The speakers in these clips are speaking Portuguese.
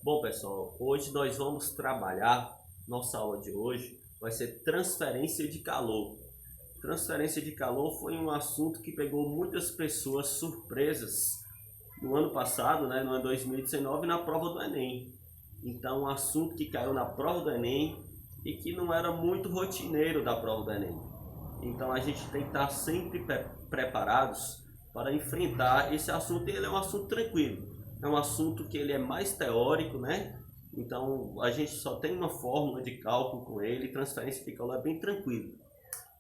Bom, pessoal, hoje nós vamos trabalhar, nossa aula de hoje vai ser transferência de calor. Transferência de calor foi um assunto que pegou muitas pessoas surpresas no ano passado, no ano 2019, na prova do Enem. Então, um assunto que caiu na prova do Enem e que não era muito rotineiro da prova do Enem. Então, a gente tem que estar sempre preparados para enfrentar esse assunto. E ele é um assunto tranquilo, é um assunto que ele é mais teórico, né? Então, a gente só tem uma fórmula de cálculo com ele, transferência de calor é bem tranquilo.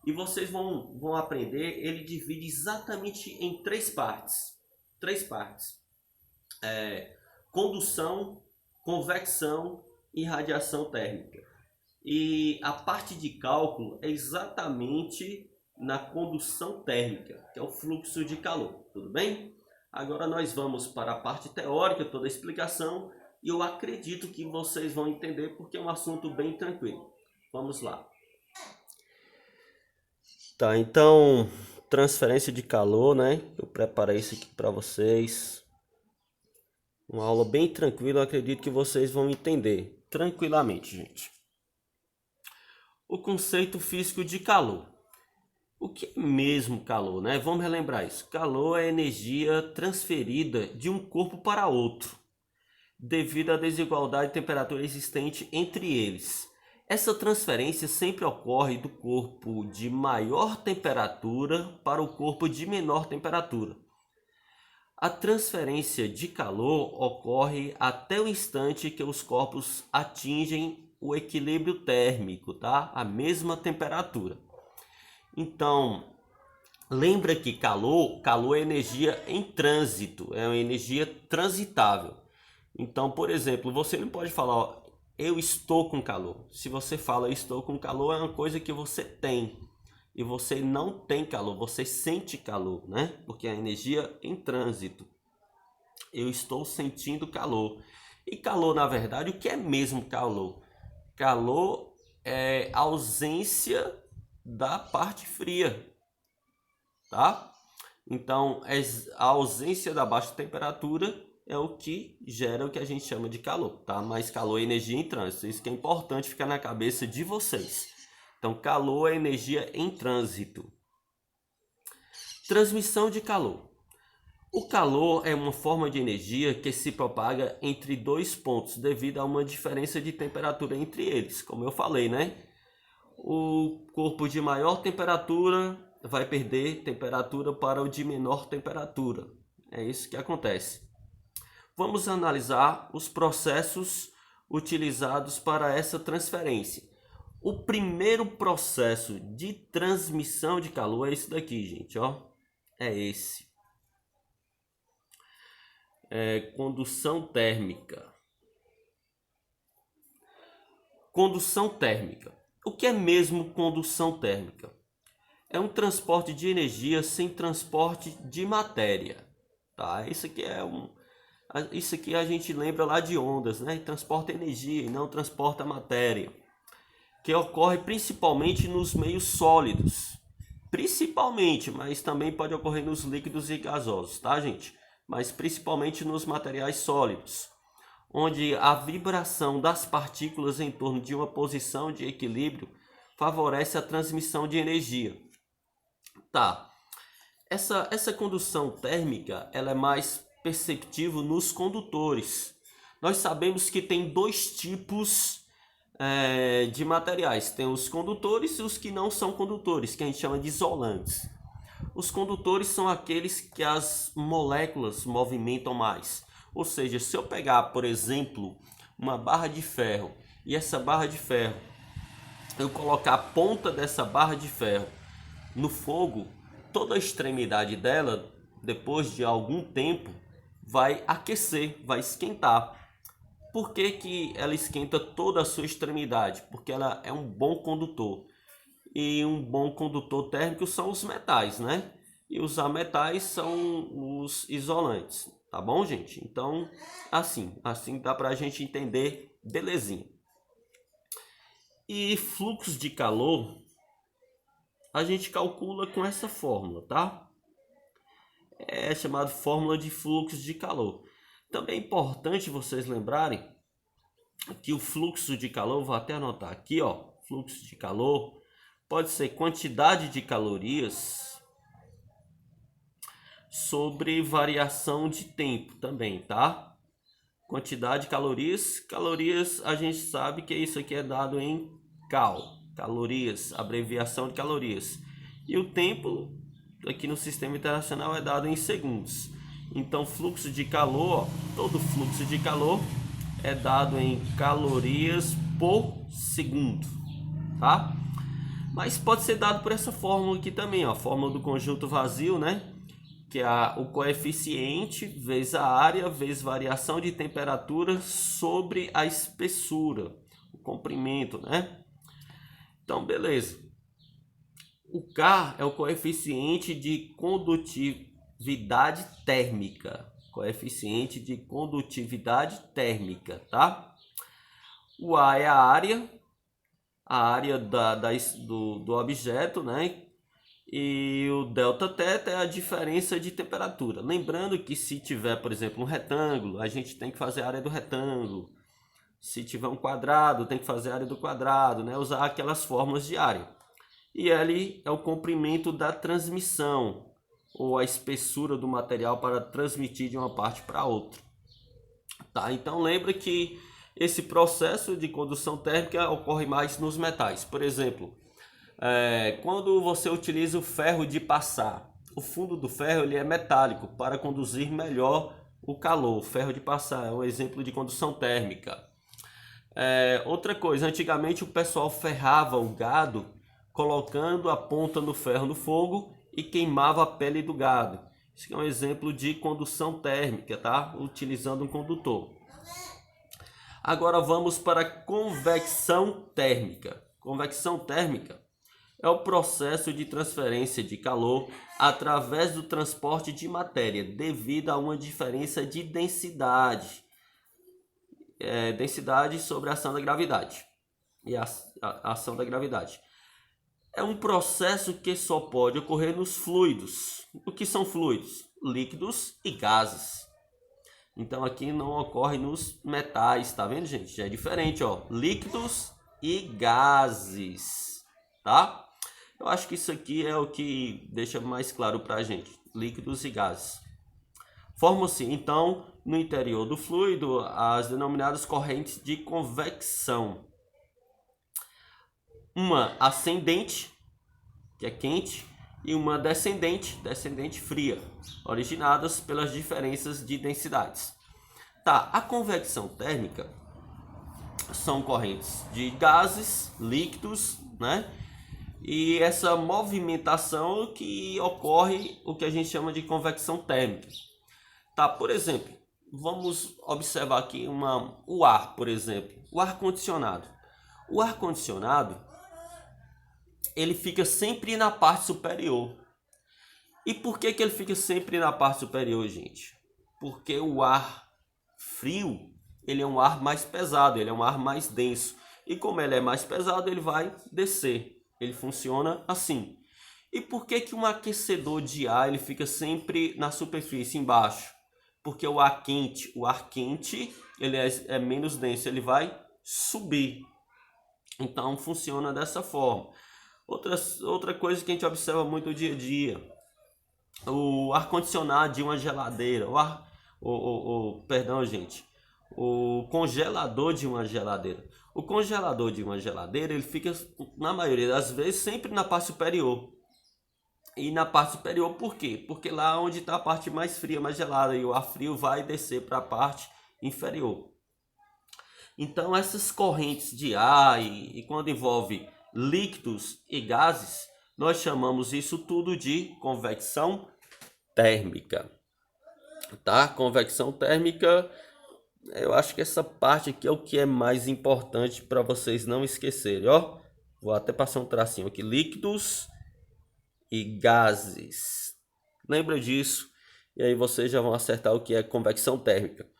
E vocês vão aprender, ele divide exatamente em três partes. Três partes. Condução, convecção e radiação térmica. E a parte de cálculo é exatamente na condução térmica, que é o fluxo de calor, tudo bem? Agora nós vamos para a parte teórica, toda a explicação, e eu acredito que vocês vão entender porque é um assunto bem tranquilo. Vamos lá. Tá, então, transferência de calor, né? Eu preparei isso aqui para vocês. Uma aula bem tranquila, eu acredito que vocês vão entender tranquilamente, gente. O conceito físico de calor. O que é mesmo calor, né? Vamos relembrar isso. Calor é energia transferida de um corpo para outro, devido à desigualdade de temperatura existente entre eles. Essa transferência sempre ocorre do corpo de maior temperatura para o corpo de menor temperatura. A transferência de calor ocorre até o instante que os corpos atingem o equilíbrio térmico, tá? A mesma temperatura. Então, lembra que calor é energia em trânsito, é uma energia transitável. Então, por exemplo, você não pode falar, ó, eu estou com calor. Se você fala estou com calor, é uma coisa que você tem. E você não tem calor, você sente calor, né? Porque é a energia em trânsito. Eu estou sentindo calor. E calor, na verdade, o que é mesmo calor? Calor é ausência da parte fria, tá? Então, a ausência da baixa temperatura é o que gera o que a gente chama de calor, tá? Mas calor é energia em trânsito. Isso que é importante ficar na cabeça de vocês. Então, calor é energia em trânsito. Transmissão de calor. O calor é uma forma de energia que se propaga entre dois pontos devido a uma diferença de temperatura entre eles. Como eu falei, né? O corpo de maior temperatura vai perder temperatura para o de menor temperatura. É isso que acontece. Vamos analisar os processos utilizados para essa transferência. O primeiro processo de transmissão de calor é esse daqui, gente, ó. É esse. Condução térmica. Condução térmica. O que é mesmo condução térmica? É um transporte de energia sem transporte de matéria, tá? Isso aqui a gente lembra lá de ondas, né? Transporta energia e não transporta matéria, que ocorre principalmente nos meios sólidos, principalmente, mas também pode ocorrer nos líquidos e gasosos, tá, gente? Mas principalmente nos materiais sólidos, onde a vibração das partículas em torno de uma posição de equilíbrio favorece a transmissão de energia. Tá. Essa condução térmica ela é mais perceptível nos condutores. Nós sabemos que tem dois tipos de materiais. Tem os condutores e os que não são condutores, que a gente chama de isolantes. Os condutores são aqueles que as moléculas movimentam mais. Ou seja, se eu pegar, por exemplo, uma barra de ferro e essa barra de ferro, eu colocar a ponta dessa barra de ferro no fogo, toda a extremidade dela, depois de algum tempo, vai aquecer, vai esquentar. Por que que ela esquenta toda a sua extremidade? Porque ela é um bom condutor. E um bom condutor térmico são os metais, né? E os ametais são os isolantes, tá bom, gente? Então, assim dá pra gente entender belezinha. E fluxos de calor a gente calcula com essa fórmula, tá? É chamado fórmula de fluxo de calor. Também é importante vocês lembrarem que o fluxo de calor, vou até anotar aqui, ó, fluxo de calor pode ser quantidade de calorias sobre variação de tempo também, tá? Quantidade de calorias, calorias a gente sabe que isso aqui é dado em calorias, abreviação de calorias. E o tempo aqui no sistema internacional é dado em segundos. Então, fluxo de calor, ó, todo fluxo de calor é dado em calorias por segundo, tá? Mas pode ser dado por essa fórmula aqui também, ó, a fórmula do conjunto vazio, né? Que é o coeficiente vezes a área vezes variação de temperatura sobre a espessura, o comprimento, né? Então, beleza. O K é o coeficiente de condutividade térmica. Coeficiente de condutividade térmica, tá? O A é a área do objeto, né? E o delta θ é a diferença de temperatura. Lembrando que se tiver, por exemplo, um retângulo, a gente tem que fazer a área do retângulo. Se tiver um quadrado, tem que fazer a área do quadrado, né? Usar aquelas fórmulas de área. E L é o comprimento da transmissão, ou a espessura do material para transmitir de uma parte para outra. Tá? Então lembra que esse processo de condução térmica ocorre mais nos metais. Por exemplo, quando você utiliza o ferro de passar, o fundo do ferro ele é metálico para conduzir melhor o calor. O ferro de passar é um exemplo de condução térmica. Outra coisa, antigamente o pessoal ferrava o gado colocando a ponta do ferro no fogo e queimava a pele do gado. Isso é um exemplo de condução térmica, tá? Utilizando um condutor. Agora vamos para a convecção térmica. Convecção térmica é o processo de transferência de calor através do transporte de matéria devido a uma diferença de densidade. Densidade sobre a ação da gravidade. E a ação da gravidade. É um processo que só pode ocorrer nos fluidos. O que são fluidos? Líquidos e gases. Então aqui não ocorre nos metais, tá vendo, gente? Já é diferente, ó. Líquidos e gases, tá? Eu acho que isso aqui é o que deixa mais claro pra gente. Líquidos e gases. Formam-se, então, no interior do fluido, as denominadas correntes de convecção. Uma ascendente, que é quente, e uma descendente fria, originadas pelas diferenças de densidades. Tá, a convecção térmica são correntes de gases, líquidos, né? E essa movimentação que ocorre o que a gente chama de convecção térmica. Tá, por exemplo, vamos observar aqui o ar, por exemplo, o ar-condicionado. O ar-condicionado ele fica sempre na parte superior. E por que ele fica sempre na parte superior, gente? Porque o ar frio, ele é um ar mais pesado, ele é um ar mais denso. E como ele é mais pesado, ele vai descer. Ele funciona assim. E por que um aquecedor de ar ele fica sempre na superfície, embaixo? Porque o ar quente, ele é menos denso, ele vai subir. Então funciona dessa forma. Outra coisa que a gente observa muito no dia a dia, o ar-condicionado de uma geladeira, o congelador de uma geladeira. O congelador de uma geladeira, ele fica, na maioria das vezes, sempre na parte superior. E na parte superior, por quê? Porque lá onde está a parte mais fria, mais gelada, e o ar frio vai descer para a parte inferior. Então, essas correntes de ar e quando envolve líquidos e gases, nós chamamos isso tudo de convecção térmica. Tá? Convecção térmica, eu acho que essa parte aqui é o que é mais importante para vocês não esquecerem, ó. Vou até passar um tracinho aqui, líquidos e gases. Lembra disso? E aí vocês já vão acertar o que é convecção térmica.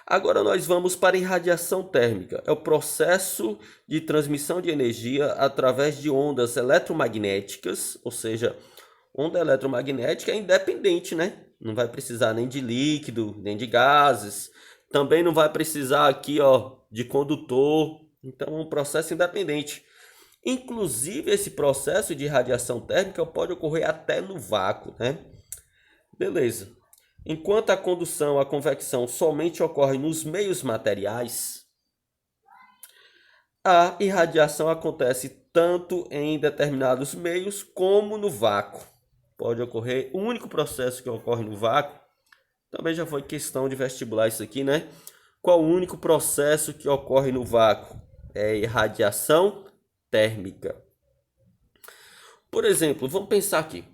Agora nós vamos para a irradiação térmica. É o processo de transmissão de energia através de ondas eletromagnéticas, ou seja, onda eletromagnética é independente, né? Não vai precisar nem de líquido, nem de gases. Também não vai precisar aqui, ó, de condutor. Então é um processo independente. Inclusive esse processo de radiação térmica pode ocorrer até no vácuo, né? Beleza. Enquanto a condução, a convecção somente ocorre nos meios materiais, a irradiação acontece tanto em determinados meios como no vácuo. Pode ocorrer, o único processo que ocorre no vácuo, também já foi questão de vestibular isso aqui, né? Qual o único processo que ocorre no vácuo? É irradiação térmica. Por exemplo, vamos pensar aqui.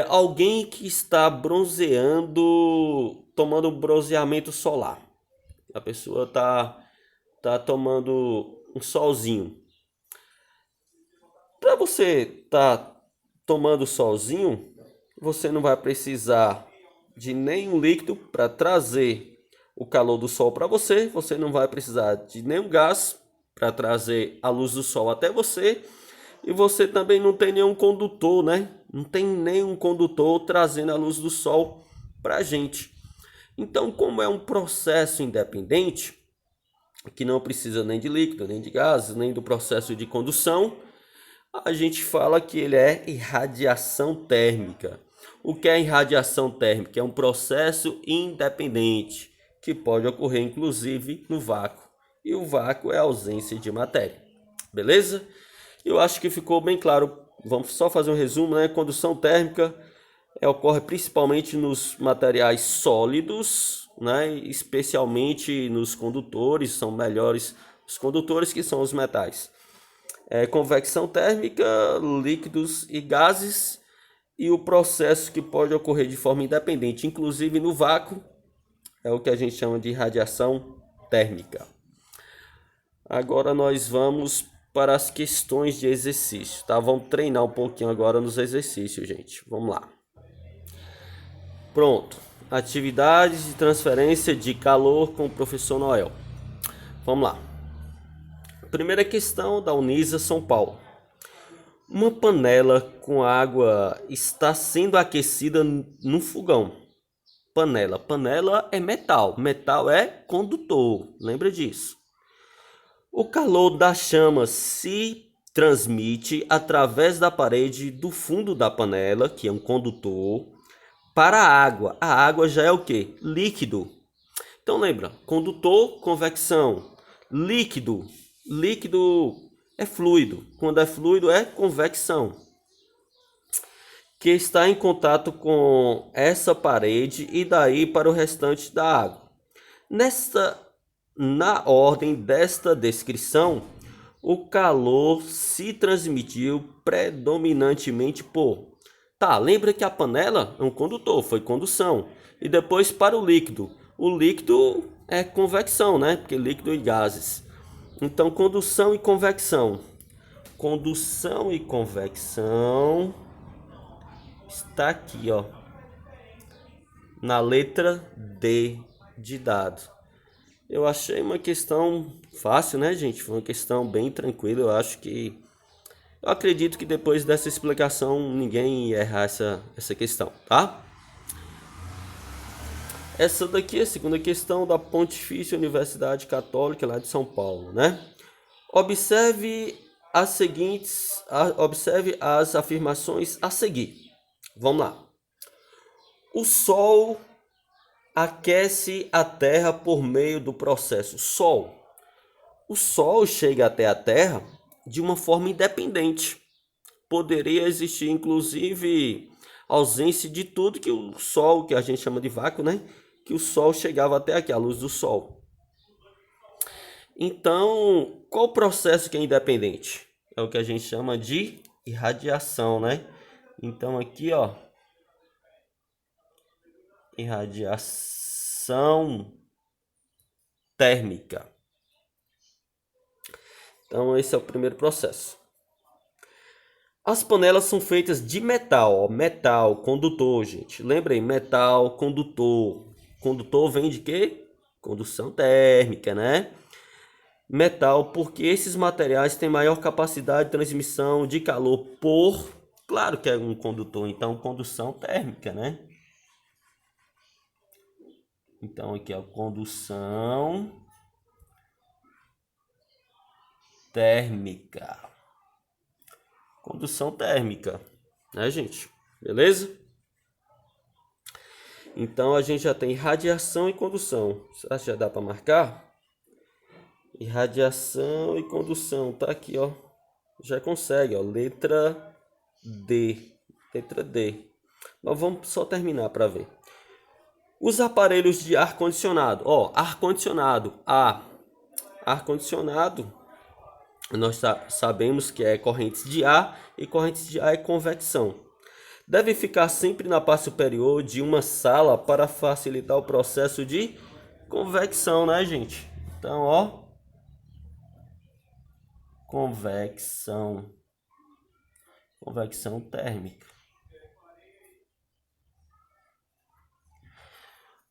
Alguém que está bronzeando, tomando um bronzeamento solar. A pessoa tá tomando um solzinho. Para você tá tomando solzinho, você não vai precisar de nenhum líquido para trazer o calor do sol para você. Você não vai precisar de nenhum gás para trazer a luz do sol até você. E você também não tem nenhum condutor, né? Não tem nenhum condutor trazendo a luz do sol para a gente. Então, como é um processo independente, que não precisa nem de líquido, nem de gases, nem do processo de condução, a gente fala que ele é irradiação térmica. O que é irradiação térmica? É um processo independente, que pode ocorrer inclusive no vácuo. E o vácuo é a ausência de matéria. Beleza? Eu acho que ficou bem claro. Vamos só fazer um resumo, né? Condução térmica ocorre principalmente nos materiais sólidos, né? Especialmente nos condutores, são melhores os condutores que são os metais. Convecção térmica, líquidos e gases, e o processo que pode ocorrer de forma independente, inclusive no vácuo, é o que a gente chama de radiação térmica. Agora nós vamos para as questões de exercício, tá? Vamos treinar um pouquinho agora nos exercícios, gente. Vamos lá. Pronto. Atividades de transferência de calor com o professor Noel. Vamos lá. Primeira questão da Unisa São Paulo. Uma panela com água está sendo aquecida no fogão. Panela é metal. Metal é condutor. Lembra disso? O calor da chama se transmite através da parede do fundo da panela, que é um condutor, para a água. A água já é o quê? Líquido. Então lembra, condutor, convecção. Líquido. Líquido é fluido. Quando é fluido é convecção. Que está em contato com essa parede e daí para o restante da água. Na ordem desta descrição, o calor se transmitiu predominantemente por... Tá, lembra que a panela é um condutor, foi condução. E depois para o líquido. O líquido é convecção, né? Porque líquido e gases. Então, condução e convecção. Condução e convecção está aqui, ó. Na letra D de dado. Eu achei uma questão fácil, né, gente? Foi uma questão bem tranquila. Eu acredito que depois dessa explicação ninguém ia errar essa questão, tá? Essa daqui é a segunda questão da Pontifícia Universidade Católica lá de São Paulo, né? Observe as afirmações a seguir. Vamos lá. O Sol aquece a Terra por meio do processo Sol. O Sol chega até a Terra de uma forma independente. Poderia existir, inclusive, ausência de tudo que o Sol, que a gente chama de vácuo, né? Que o Sol chegava até aqui, a luz do Sol. Então, qual o processo que é independente? É o que a gente chama de irradiação, né? Então, aqui, ó, irradiação térmica. Então, esse é o primeiro processo. As panelas são feitas de metal, ó, metal, condutor, gente. Lembrem, metal, condutor. Condutor vem de quê? Condução térmica, né? Metal, porque esses materiais têm maior capacidade de transmissão de calor por... Claro que é um condutor, então condução térmica, né? Então aqui é a condução térmica. Condução térmica, né, gente? Beleza? Então a gente já tem radiação e condução. Será que já dá para marcar? Irradiação e condução, tá aqui, ó. Já consegue, ó. Letra D. Letra D. Mas vamos só terminar para ver. Os aparelhos de ar-condicionado. Ó, ar-condicionado. Ar-condicionado, nós sabemos que é correntes de ar, e correntes de ar é convecção. Deve ficar sempre na parte superior de uma sala para facilitar o processo de convecção, né, gente? Então, ó. Convecção térmica.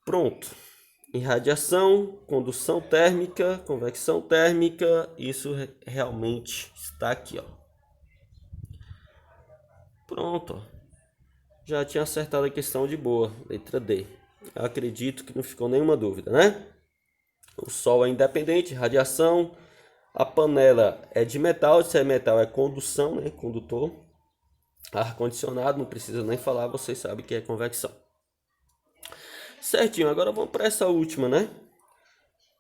Pronto. Irradiação, condução térmica, convecção térmica, isso realmente está aqui, ó. Pronto, ó. Já tinha acertado a questão de boa, letra D. Eu acredito que não ficou nenhuma dúvida, né? O Sol é independente, radiação. A panela é de metal, se é metal é condução, né? Condutor. Ar-condicionado, não precisa nem falar, vocês sabem que é convecção. Certinho, agora vamos para essa última, né?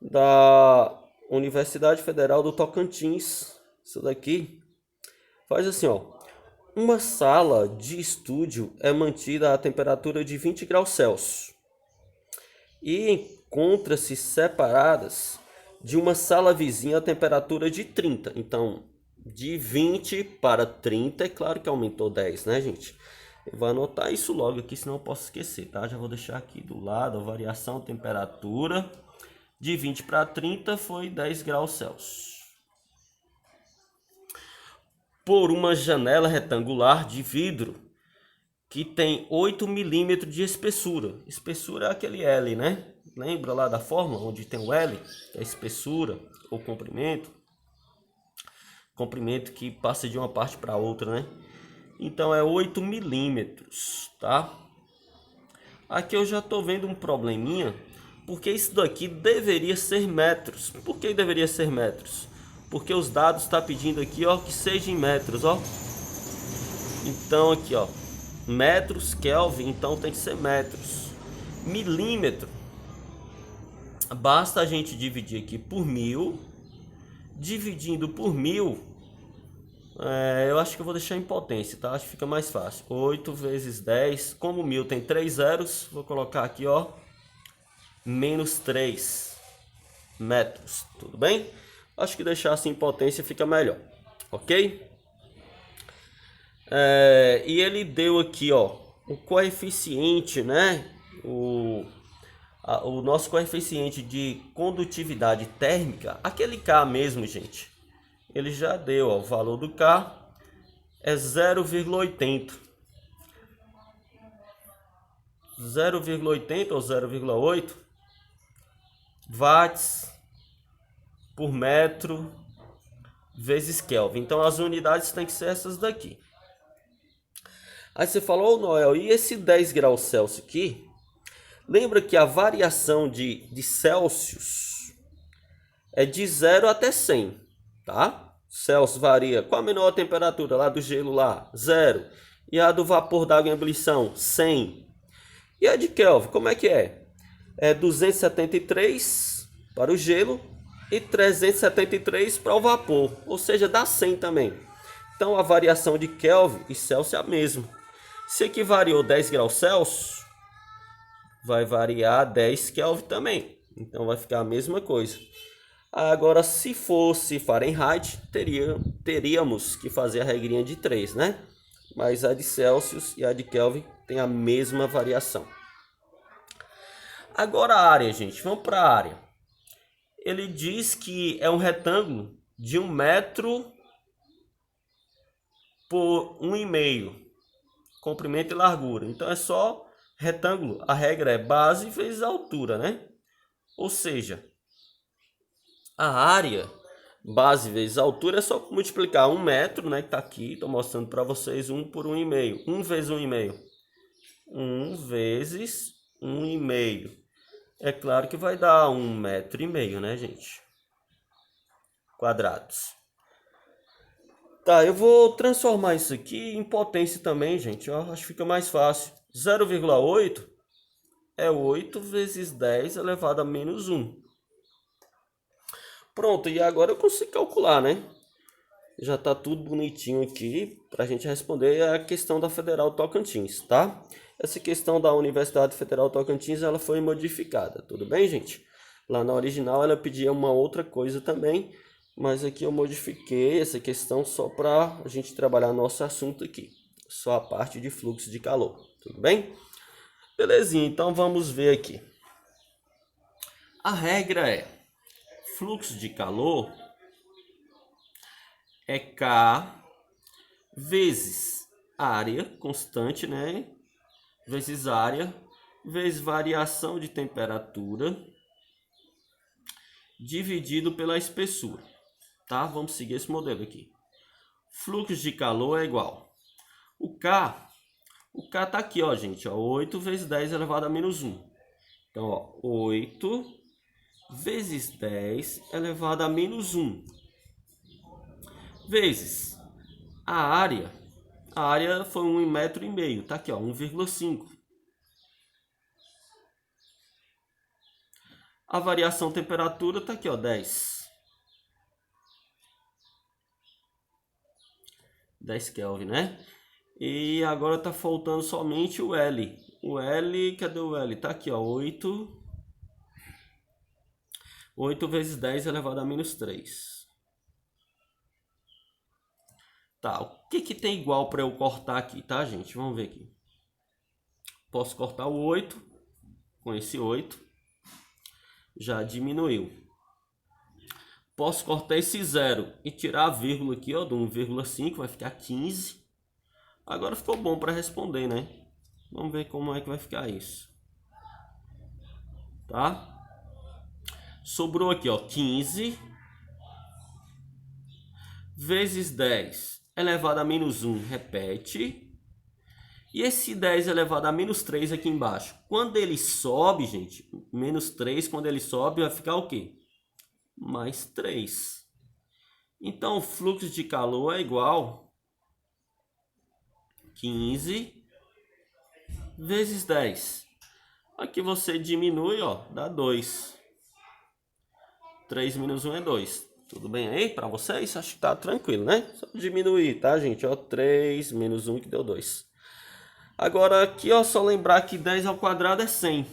Da Universidade Federal do Tocantins. Isso daqui faz assim, ó. Uma sala de estúdio é mantida a temperatura de 20 graus Celsius e encontra-se separadas de uma sala vizinha a temperatura de 30. Então, de 20 para 30, é claro que aumentou 10, né, gente? Eu vou anotar isso logo aqui, senão eu posso esquecer, tá? Já vou deixar aqui do lado a variação de temperatura. De 20 para 30 foi 10 graus Celsius. Por uma janela retangular de vidro que tem 8 milímetros de espessura. Espessura é aquele L, né? Lembra lá da fórmula onde tem o L? Que é espessura ou comprimento. Comprimento que passa de uma parte para outra, né? Então é 8 milímetros, tá? Aqui eu já estou vendo um probleminha, porque isso daqui deveria ser metros. Por que deveria ser metros? Porque os dados estão pedindo aqui, ó, que seja em metros, ó. Então aqui, ó, metros, Kelvin, então tem que ser metros. Milímetro, basta a gente dividir aqui por 1000. Dividindo por 1000, eu acho que eu vou deixar em potência, tá? Acho que fica mais fácil. 8 vezes 10, como 1000 tem 3 zeros, vou colocar aqui, ó, menos 3 metros, tudo bem? Acho que deixar assim em potência fica melhor, ok? E ele deu aqui, ó, o coeficiente, né? O nosso coeficiente de condutividade térmica, aquele K mesmo, gente. Ele já deu, ó, o valor do K é 0,80. 0,80 ou 0,8 watts por metro vezes Kelvin. Então as unidades têm que ser essas daqui. Aí você falou, Noel, e esse 10 graus Celsius aqui? Lembra que a variação de Celsius é de 0 até 100, tá? Celsius varia. Qual a menor temperatura lá do gelo lá? 0. E a do vapor d'água em ebulição? 100. E a de Kelvin, como é que é? É 273 para o gelo e 373 para o vapor. Ou seja, dá 100 também. Então a variação de Kelvin e Celsius é a mesma. Se aqui variou 10 graus Celsius, vai variar 10 Kelvin também. Então vai ficar a mesma coisa. Agora, se fosse Fahrenheit, teríamos que fazer a regrinha de 3, né? Mas a de Celsius e a de Kelvin tem a mesma variação. Agora a área, gente. Vamos para a área. Ele diz que é um retângulo de 1 metro por 1,5. Comprimento e largura. Então é só retângulo. A regra é base vezes altura, né? Ou seja, a área base vezes altura é só multiplicar 1 metro, né? Que tá aqui. Estou mostrando para vocês 1 por 1,5. 1 vezes 1,5. 1 vezes 1,5. É claro que vai dar 1,5 metro, né, gente? Quadrados. Tá, eu vou transformar isso aqui em potência também, gente. Eu acho que fica mais fácil. 0,8 é 8 vezes 10 elevado a menos 1. Pronto, e agora eu consigo calcular, né? Já tá tudo bonitinho aqui para a gente responder a questão da Federal Tocantins, tá? Essa questão da Universidade Federal Tocantins, ela foi modificada, tudo bem, gente? Lá na original ela pedia uma outra coisa também, mas aqui eu modifiquei essa questão só para a gente trabalhar nosso assunto aqui, só a parte de fluxo de calor, tudo bem? Belezinha, então vamos ver aqui. A regra é fluxo de calor é K vezes área constante, né? Vezes área, vezes variação de temperatura, dividido pela espessura, tá? Vamos seguir esse modelo aqui. Fluxo de calor é igual. O K tá aqui, ó, gente, ó, 8 vezes 10 elevado a menos 1. Então, ó, 8 vezes 10 elevado a menos 1. Vezes a área foi 1,5 metro, tá aqui, ó, 1,5. A variação de temperatura tá aqui, ó, 10 Kelvin, né? E agora tá faltando somente o L. O L, cadê o L? Tá aqui, ó, 8 vezes 10 elevado a menos 3. Tá, o que tem igual para eu cortar aqui, tá, gente? Vamos ver aqui. Posso cortar o 8 com esse 8. Já diminuiu. Posso cortar esse 0 e tirar a vírgula aqui, ó, do 1,5, vai ficar 15. Agora ficou bom para responder, né? Vamos ver como é que vai ficar isso. Tá? Sobrou aqui, ó, 15 vezes 10 elevado a menos 1, repete. E esse 10 elevado a menos 3 aqui embaixo, quando ele sobe, gente, menos 3, quando ele sobe, vai ficar o quê? Mais 3. Então, o fluxo de calor é igual 15 vezes 10. Aqui você diminui, ó, dá 2. 3 menos 1 é 2. Tudo bem aí para vocês? Acho que tá tranquilo, né? Só diminuir, tá, gente? Ó, 3 menos 1 que deu 2. Agora aqui, ó, só lembrar que 10 ao quadrado é 100.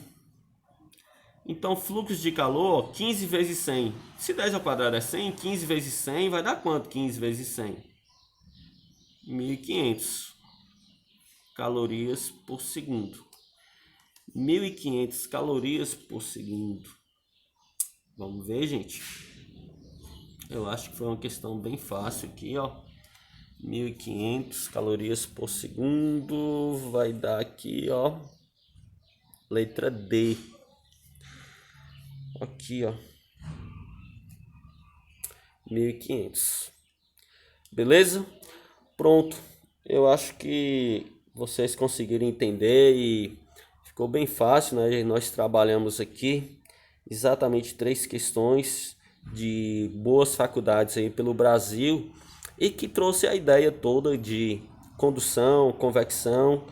Então, fluxo de calor, ó, 15 vezes 100. Se 10 ao quadrado é 100, 15 vezes 100 vai dar quanto? 15 vezes 100? 1.500 calorias por segundo. 1.500 calorias por segundo. Vamos ver, gente. Eu acho que foi uma questão bem fácil aqui, ó. 1.500 calorias por segundo vai dar aqui, ó, letra D. Aqui, ó, 1.500. Beleza? Pronto. Eu acho que vocês conseguiram entender e ficou bem fácil, né? Nós trabalhamos aqui exatamente 3 questões de boas faculdades aí pelo Brasil e que trouxe a ideia toda de condução, convecção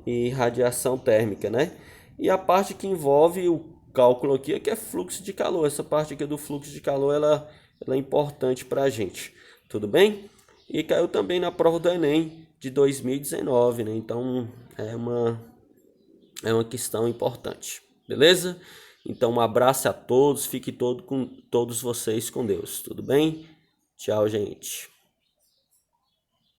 e radiação térmica, né? E a parte que envolve o cálculo aqui é que é fluxo de calor. Essa parte aqui do fluxo de calor, ela é importante para a gente, tudo bem? E caiu também na prova do Enem de 2019, né? Então é uma questão importante, beleza? Então um abraço a todos, fique com todos vocês com Deus, tudo bem? Tchau, gente.